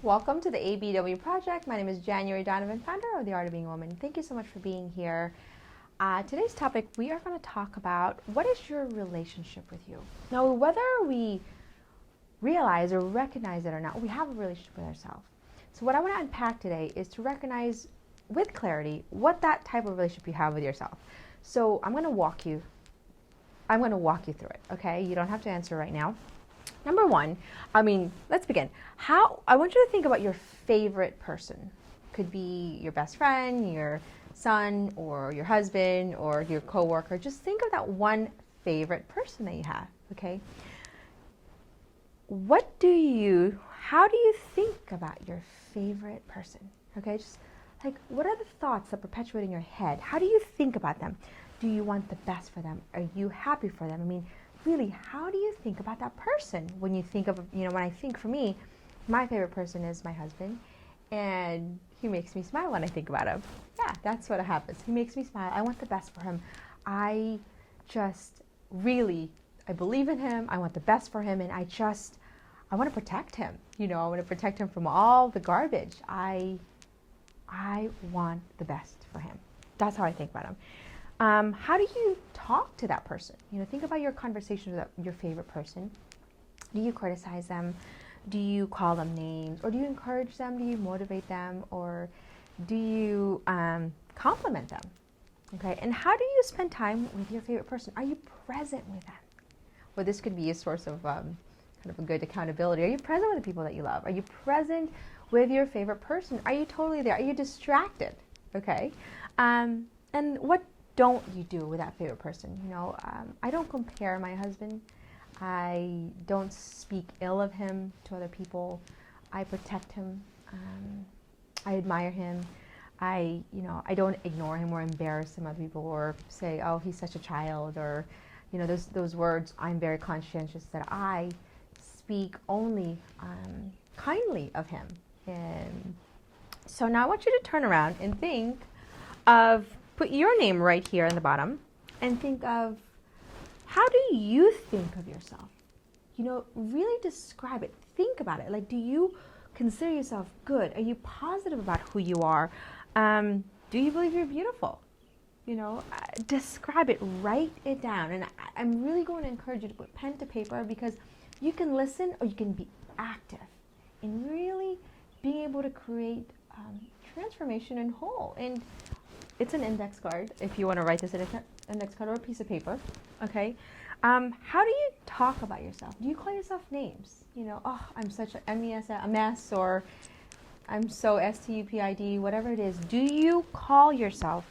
Welcome to the ABW Project. My name is January Donovan, founder of The Art of Being a Woman. Thank you so much for being here. Today's topic, we are going to talk about what is your relationship with you. Now, whether we realize or recognize it or not, we have a relationship with ourselves. So what I want to unpack today is to recognize with clarity what that type of relationship you have with yourself. So I'm going to walk you through it, okay? You don't have to answer right now. Number one, let's begin. I want you to think about your favorite person. Could be your best friend, your son, or your husband, or your coworker. Just think of that one favorite person that you have, okay? How do you think about your favorite person? Okay, just like, what are the thoughts that perpetuate in your head? How do you think about them? Do you want the best for them? Are you happy for them? Really, how do you think about that person? When you think of, when I think for me, my favorite person is my husband, and he makes me smile when I think about him. Yeah, that's what happens. He makes me smile. I want the best for him. I believe in him. I want the best for him, and I want to protect him. I want to protect him from all the garbage. I want the best for him. That's how I think about him. How do you talk to that person? Think about your conversations with your favorite person. Do you criticize them? Do you call them names? Or do you encourage them? Do you motivate them? Or do you compliment them? Okay, and how do you spend time with your favorite person? Are you present with them? Well, this could be a source of kind of a good accountability. Are you present with the people that you love? Are you present with your favorite person? Are you totally there? Are you distracted? Okay, and what don't you do with that favorite person? I don't compare my husband. I don't speak ill of him to other people. I protect him. I admire him. I don't ignore him or embarrass him other people or say, oh, he's such a child, or those words. I'm very conscientious that I speak only kindly of him. And so now I want you to turn around and put your name right here in the bottom and think of, how do you think of yourself? Really describe it. Think about it. Like, do you consider yourself good? Are you positive about who you are? Do you believe you're beautiful? Describe it, write it down. And I'm really going to encourage you to put pen to paper, because you can listen or you can be active in really being able to create transformation and whole. And it's an index card if you want to write this in an index card or a piece of paper. Okay. How do you talk about yourself? Do you call yourself names? Oh, I'm such a mess, or I'm so stupid, whatever it is. Do you call yourself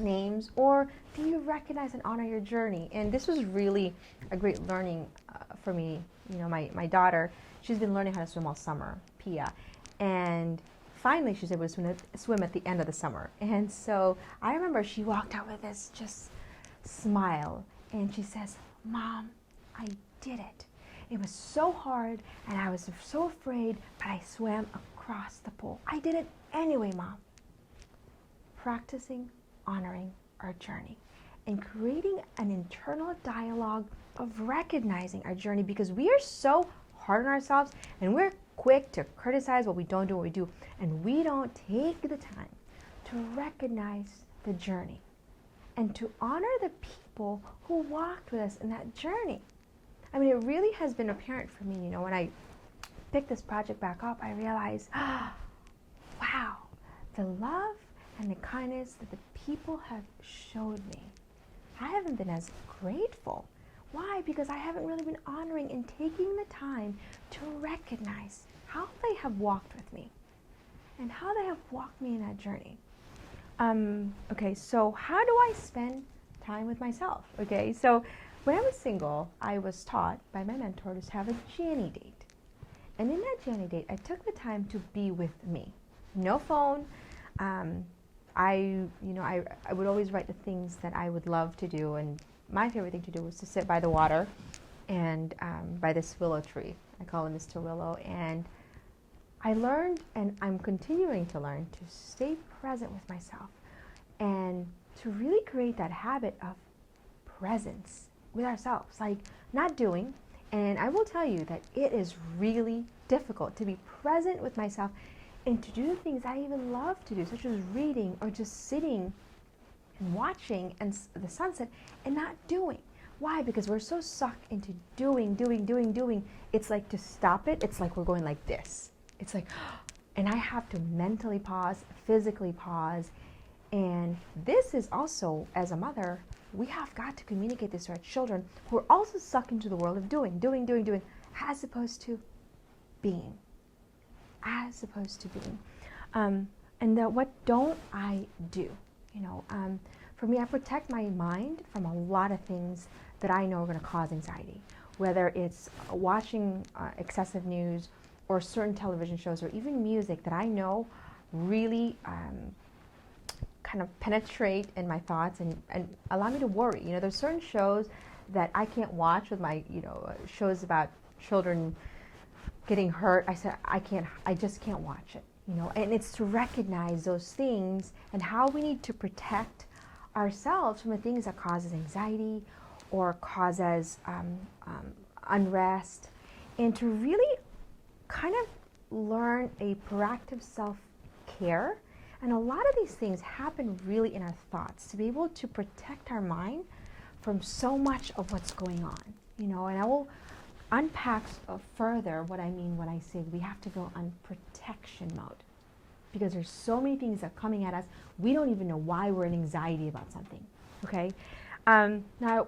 names, or do you recognize and honor your journey? And this was really a great learning for me. My daughter, she's been learning how to swim all summer, Pia, and finally she's able to swim at the end of the summer. And so I remember she walked out with this just smile, and she says, Mom, I did it. It was so hard and I was so afraid, but I swam across the pool. I did it anyway, Mom. Practicing honoring our journey and creating an internal dialogue of recognizing our journey, because we are so hard on ourselves and we're quick to criticize what we don't do, what we do, and we don't take the time to recognize the journey and to honor the people who walked with us in that journey. It really has been apparent for me, when I picked this project back up, I realized, wow, the love and the kindness that the people have showed me, I haven't been as grateful. Why? Because I haven't really been honoring and taking the time to recognize how they have walked with me and how they have walked me in that journey. Okay, so how do I spend time with myself? Okay, so when I was single, I was taught by my mentor to have a Janny date. And in that Janny date, I took the time to be with me. No phone. I would always write the things that I would love to do, and my favorite thing to do was to sit by the water and by this willow tree. I call him Mr. Willow. And I learned, and I'm continuing to learn, to stay present with myself and to really create that habit of presence with ourselves. Like, not doing, And I will tell you that it is really difficult to be present with myself and to do the things I even love to do, such as reading or just sitting and watching and the sunset and not doing. Why? Because we're so sucked into doing. It's like to stop it, it's like we're going like this. It's like, and I have to mentally pause, physically pause. And this is also, as a mother, we have got to communicate this to our children who are also sucked into the world of doing, as opposed to being. As opposed to being. What don't I do? For me, I protect my mind from a lot of things that I know are going to cause anxiety, whether it's watching excessive news or certain television shows or even music that I know really kind of penetrate in my thoughts and allow me to worry. There's certain shows that I can't watch with my, shows about children getting hurt. I just can't watch it, and it's to recognize those things and how we need to protect ourselves from the things that causes anxiety or causes unrest, and to really kind of learn a proactive self-care. And a lot of these things happen really in our thoughts, to be able to protect our mind from so much of what's going on, and I will unpack further what I mean when I say we have to go on protection mode, because there's so many things that are coming at us. We don't even know why we're in anxiety about something, okay? Now,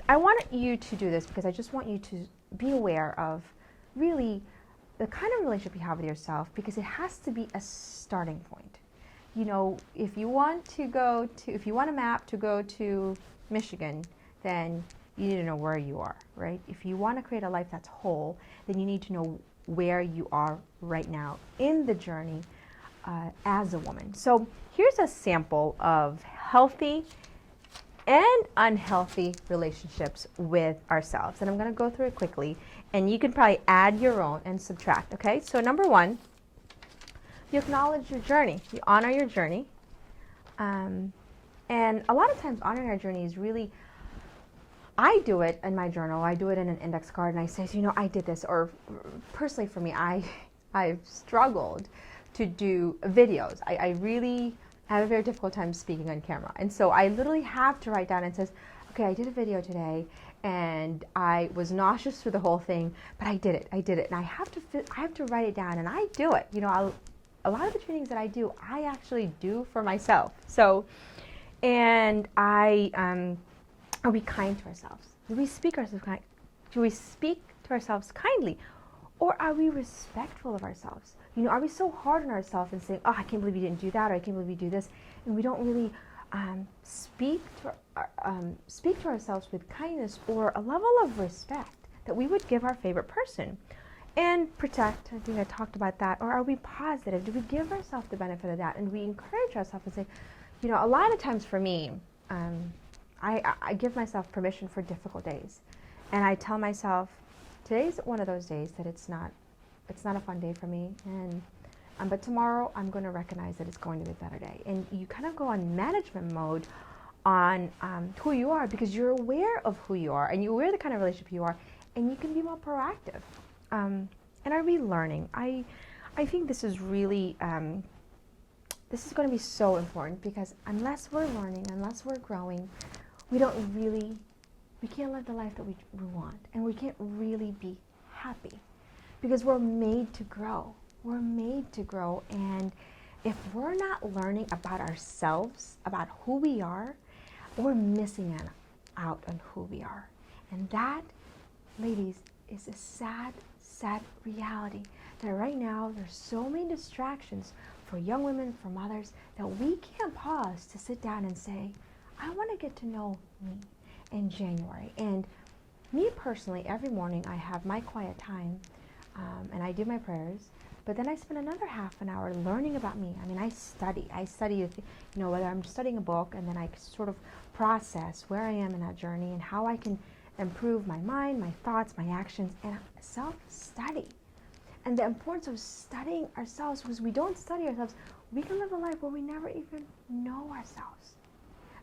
I want you to do this because I just want you to be aware of really the kind of relationship you have with yourself, because it has to be a starting point. If you want a map to go to Michigan, then you need to know where you are, right? If you want to create a life that's whole, then you need to know where you are right now in the journey as a woman. So here's a sample of healthy and unhealthy relationships with ourselves. And I'm going to go through it quickly, and you can probably add your own and subtract, okay? So number one, you acknowledge your journey. You honor your journey. And a lot of times honoring our journey is really, I do it in my journal. I do it in an index card, and I say, I did this. Or personally for me, I've struggled to do videos. I really have a very difficult time speaking on camera. And so I literally have to write down and says, okay, I did a video today, and I was nauseous through the whole thing, but I did it. And I have to write it down, and I do it. A lot of the trainings that I do, I actually do for myself. So, and are we kind to ourselves? Do we speak to ourselves kindly? Or are we respectful of ourselves? Are we so hard on ourselves and saying, oh, I can't believe you didn't do that, or I can't believe you do this, and we don't really speak to ourselves with kindness or a level of respect that we would give our favorite person? And protect, I think I talked about that. Or are we positive? Do we give ourselves the benefit of that? And we encourage ourselves and say, a lot of times for me, I give myself permission for difficult days. And I tell myself, today's one of those days that it's not a fun day for me. But tomorrow I'm going to recognize that it's going to be a better day. And you kind of go on management mode on who you are, because you're aware of who you are and you're aware of the kind of relationship you are, and you can be more proactive. And are we learning? I think this is really, this is going to be so important, because unless we're learning, unless we're growing, we can't live the life that we want, and we can't really be happy, because we're made to grow. We're made to grow, and if we're not learning about ourselves, about who we are, we're missing out on who we are. And that, ladies, is a sad reality, that right now there's so many distractions for young women, for mothers, that we can't pause to sit down and say, I want to get to know me in January. And me personally, every morning I have my quiet time, and I do my prayers, but then I spend another half an hour learning about me. I study, whether I'm studying a book, and then I sort of process where I am in that journey and how I can improve my mind, my thoughts, my actions, and self-study. And the importance of studying ourselves, because we don't study ourselves, we can live a life where we never even know ourselves.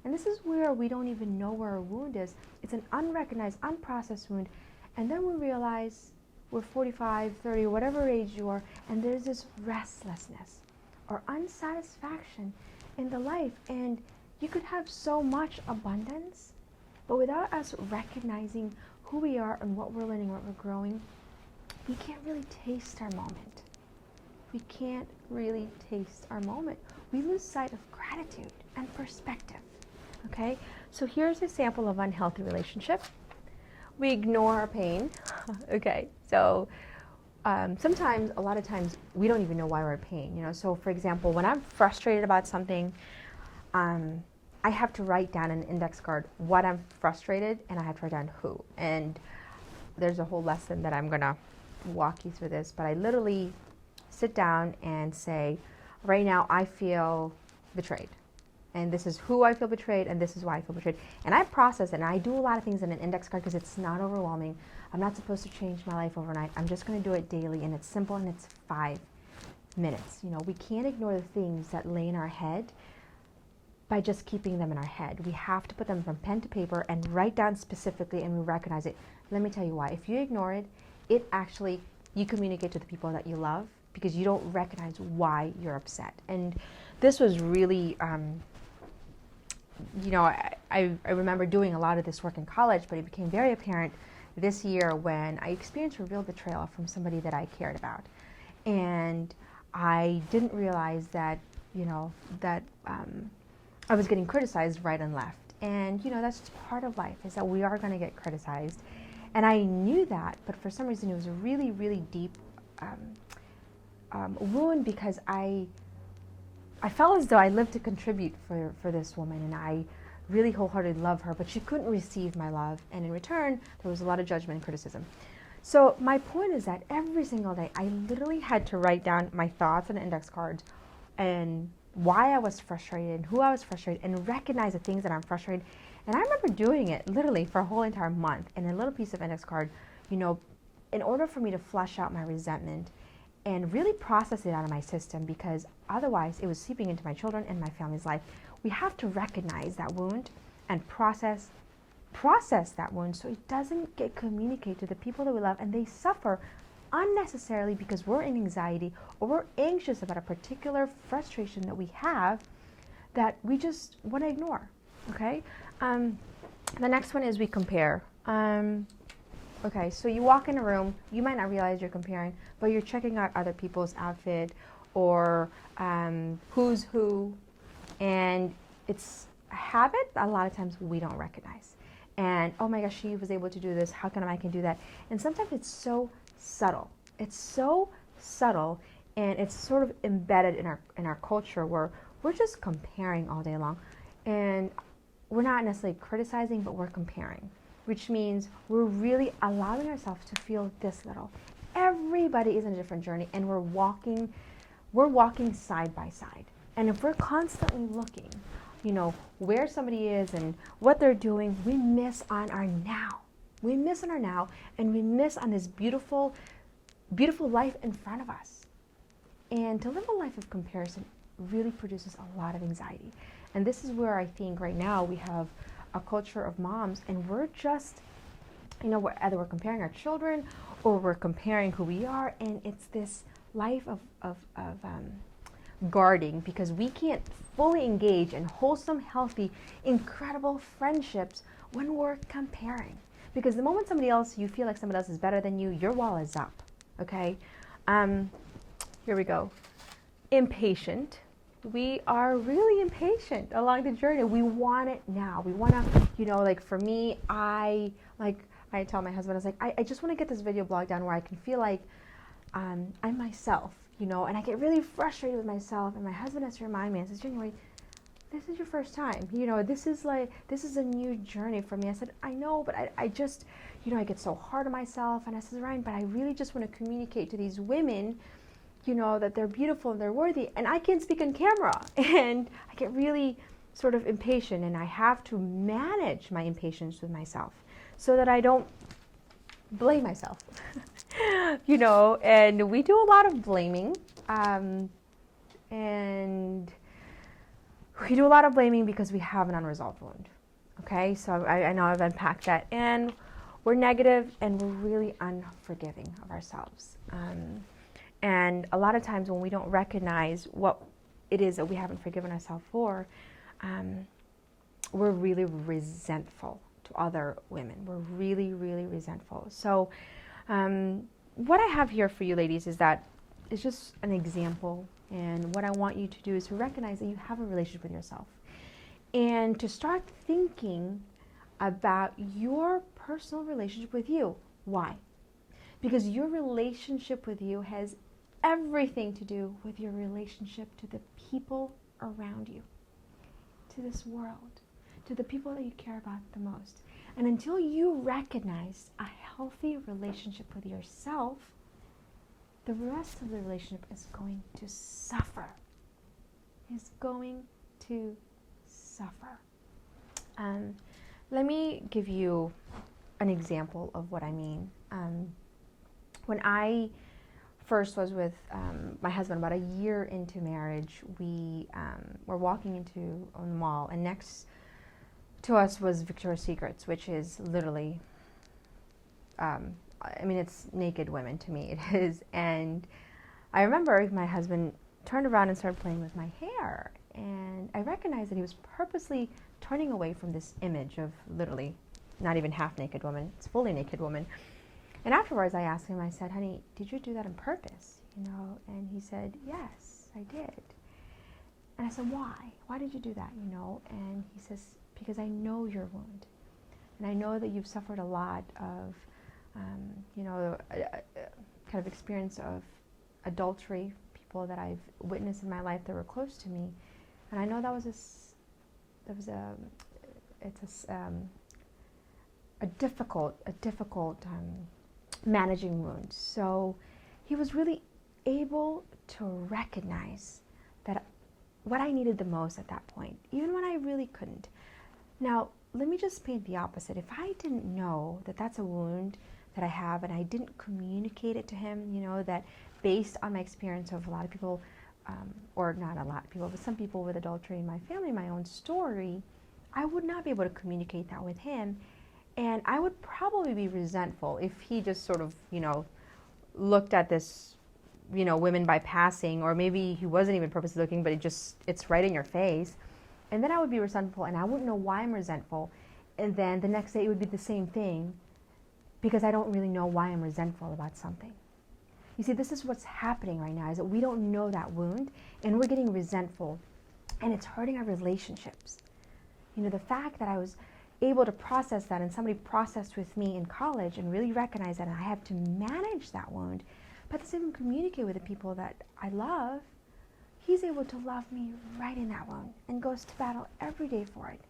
And this is where we don't even know where our wound is. It's an unrecognized, unprocessed wound. And then we realize we're 45, 30, whatever age you are, and there's this restlessness or unsatisfaction in the life. And you could have so much abundance, but without us recognizing who we are and what we're learning, what we're growing, we can't really taste our moment. We can't really taste our moment. We lose sight of gratitude and perspective. Okay? So here's a sample of unhealthy relationship. We ignore our pain. Okay? So sometimes, a lot of times, we don't even know why we're in pain. You know? So for example, when I'm frustrated about something, I have to write down an index card what I'm frustrated, and I have to write down who. And there's a whole lesson that I'm gonna walk you through this, but I literally sit down and say, right now I feel betrayed. And this is who I feel betrayed, and this is why I feel betrayed. And I process it, and I do a lot of things in an index card because it's not overwhelming. I'm not supposed to change my life overnight. I'm just gonna do it daily, and it's simple, and it's 5 minutes. You know, we can't ignore the things that lay in our head by just keeping them in our head. We have to put them from pen to paper and write down specifically, and we recognize it. Let me tell you why. If you ignore it, it actually, you communicate to the people that you love because you don't recognize why you're upset. And this was really, you know, I remember doing a lot of this work in college, but it became very apparent this year when I experienced a real betrayal from somebody that I cared about. And I didn't realize that, you know, that I was getting criticized right and left. And, you know, that's just part of life, is that we are going to get criticized. And I knew that, but for some reason it was a really, really deep wound because I felt as though I lived to contribute for this woman, and I really wholeheartedly love her, but she couldn't receive my love. And in return, there was a lot of judgment and criticism. So my point is that every single day, I literally had to write down my thoughts on an index card and why I was frustrated and who I was frustrated, and recognize the things that I'm frustrated. And I remember doing it literally for a whole entire month in a little piece of index card, you know, in order for me to flush out my resentment and really process it out of my system, because otherwise it was seeping into my children and my family's life. We have to recognize that wound and process that wound so it doesn't get communicated to the people that we love and they suffer unnecessarily because we're in anxiety or we're anxious about a particular frustration that we have that we just want to ignore. Okay? The next one is we compare. Okay, so you walk in a room, you might not realize you're comparing, but you're checking out other people's outfit or who's who, and it's a habit a lot of times we don't recognize. And oh my gosh, she was able to do this, how come I can do that? And sometimes it's so subtle. It's so subtle, and it's sort of embedded in our culture where we're just comparing all day long. And we're not necessarily criticizing, but we're comparing, which means we're really allowing ourselves to feel this little. Everybody is in a different journey, and we're walking side by side. And if we're constantly looking, you know, where somebody is and what they're doing, we miss on our now. We miss on our now, and we miss on this beautiful, beautiful life in front of us. And to live a life of comparison really produces a lot of anxiety. And this is where I think right now we have a culture of moms, and we're just, you know, either we're comparing our children or we're comparing who we are, and it's this life of guarding, because we can't fully engage in wholesome, healthy, incredible friendships when we're comparing. Because the moment somebody else, you feel like somebody else is better than you, your wall is up, okay? Here we go. Impatient. We are really impatient along the journey. We want it now. We want to, you know, like for me, I tell my husband, I was like, I just want to get this video blog down where I can feel like I'm myself, you know, and I get really frustrated with myself. And my husband has to remind me, I says, January, this is your first time, you know, this is a new journey for me. I said, I know, but I just, you know, I get so hard on myself. And I said, Ryan, but I really just want to communicate to these women, you know, that they're beautiful and they're worthy, and I can't speak on camera. And I get really sort of impatient, and I have to manage my impatience with myself so that I don't blame myself, you know. And we do a lot of blaming, and we do a lot of blaming because we have an unresolved wound. Okay, so I know I've unpacked that, and we're negative and we're really unforgiving of ourselves. And a lot of times when we don't recognize what it is that we haven't forgiven ourselves for, we're really resentful to other women. We're really, really resentful. So what I have here for you ladies is that it's just an example, and what I want you to do is to recognize that you have a relationship with yourself and to start thinking about your personal relationship with you. Why? Because your relationship with you has everything to do with your relationship to the people around you, to this world, to the people that you care about the most. And until you recognize a healthy relationship with yourself, the rest of the relationship is going to suffer. Is going to suffer. Let me give you an example of what I mean. When I first was with my husband, about a year into marriage, we were walking into a mall, and next to us was Victoria's Secrets, which is literally, it's naked women to me, it is. And I remember my husband turned around and started playing with my hair, and I recognized that he was purposely turning away from this image of literally not even half naked woman, it's fully naked woman. And afterwards I asked him, I said, honey, did you do that on purpose? And he said, yes, I did. And I said, why? Why did you do that? And he says, because I know your wound. And I know that you've suffered a lot of, kind of experience of adultery, people that I've witnessed in my life that were close to me. And I know that was a difficult managing wound. So he was really able to recognize that what I needed the most at that point, even when I really couldn't. Now, let me just paint the opposite. If I didn't know that that's a wound that I have, and I didn't communicate it to him, that based on my experience of a lot of people, or not a lot of people, but some people with adultery in my family, my own story, I would not be able to communicate that with him. And I would probably be resentful if he just sort of, looked at this, women by passing, or maybe he wasn't even purposely looking, but it's right in your face. And then I would be resentful, and I wouldn't know why I'm resentful. And then the next day it would be the same thing, because I don't really know why I'm resentful about something. You see, this is what's happening right now, is that we don't know that wound, and we're getting resentful, and it's hurting our relationships. The fact that I was able to process that, and somebody processed with me in college and really recognize that, and I have to manage that wound, but to even communicate with the people that I love, he's able to love me right in that wound and goes to battle every day for it.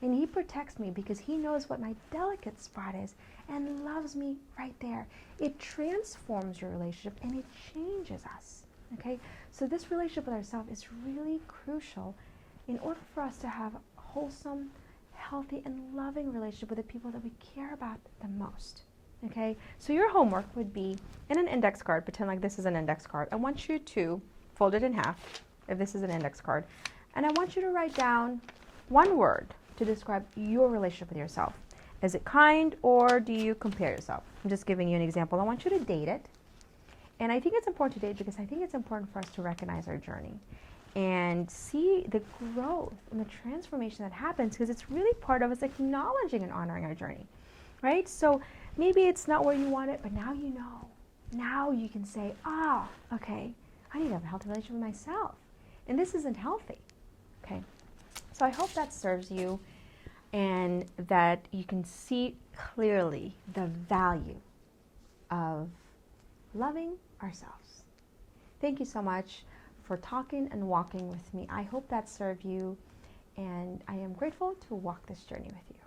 And he protects me because he knows what my delicate spot is and loves me right there. It transforms your relationship and it changes us, okay? So this relationship with ourselves is really crucial in order for us to have a wholesome, healthy, and loving relationship with the people that we care about the most, okay? So your homework would be, in an index card, pretend like this is an index card. I want you to fold it in half, if this is an index card, and I want you to write down one word to describe your relationship with yourself. Is it kind, or do you compare yourself? I'm just giving you an example. I want you to date it. And I think it's important to date because I think it's important for us to recognize our journey and see the growth and the transformation that happens, because it's really part of us acknowledging and honoring our journey, right? So maybe it's not where you want it, but now you know. Now you can say, okay, I need to have a healthy relationship with myself. And this isn't healthy, okay? So I hope that serves you and that you can see clearly the value of loving ourselves. Thank you so much for talking and walking with me. I hope that served you, and I am grateful to walk this journey with you.